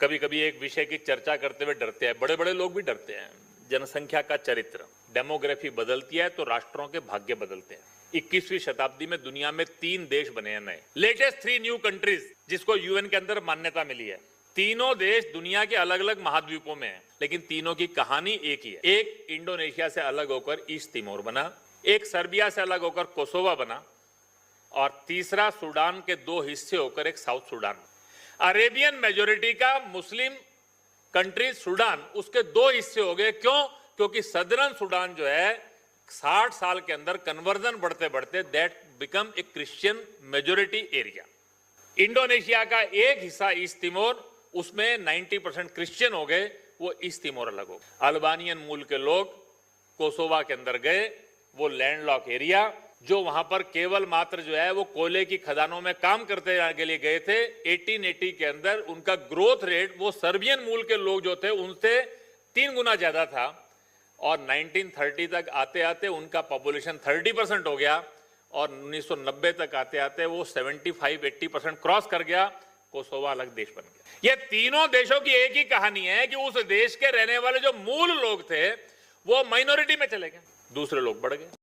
कभी कभी एक विषय की चर्चा करते हुए डरते हैं, बड़े बड़े लोग भी डरते हैं। जनसंख्या का चरित्र, डेमोग्राफी बदलती है तो राष्ट्रों के भाग्य बदलते हैं। 21वीं शताब्दी में दुनिया में 3 देश बने हैं नए, लेटेस्ट 3 न्यू कंट्रीज, जिसको यूएन के अंदर मान्यता मिली है। तीनों देश दुनिया के अलग अलग महाद्वीपों में हैं, लेकिन तीनों की कहानी एक ही है। एक इंडोनेशिया से अलग होकर ईस्ट तिमोर बना, एक सर्बिया से अलग होकर कोसोवा बना, और तीसरा सूडान के 2 हिस्से होकर एक साउथ सूडान। अरेबियन मेजोरिटी का मुस्लिम कंट्री सूडान, उसके 2 हिस्से हो गए। क्यों? क्योंकि सदर्न सूडान जो है 60 साल के अंदर कन्वर्जन बढ़ते बढ़ते that become a Christian majority area. Indonesia का एक हिस्सा ईस्ट तिमोर, उसमें 90% क्रिश्चियन हो गए, वो ईस्ट तिमोर अलग हो गए। अल्बानियन मूल के लोग कोसोवा के अंदर गए, वो लैंडलॉक एरिया, जो वहां पर केवल मात्र जो है वो कोयले की खदानों में काम करते के लिए गए थे। 1880 के अंदर उनका ग्रोथ रेट वो सर्बियन मूल के लोग जो थे उनसे 3 गुना ज्यादा था, और 1930 तक आते आते उनका पॉपुलेशन 30% हो गया, और 1990 तक आते आते वो 75-80% क्रॉस कर गया। कोसोवा अलग देश बन गया। ये तीनों देशों की एक ही कहानी है कि उस देश के रहने वाले जो मूल लोग थे वो माइनॉरिटी में चले गए, दूसरे लोग बढ़ गए।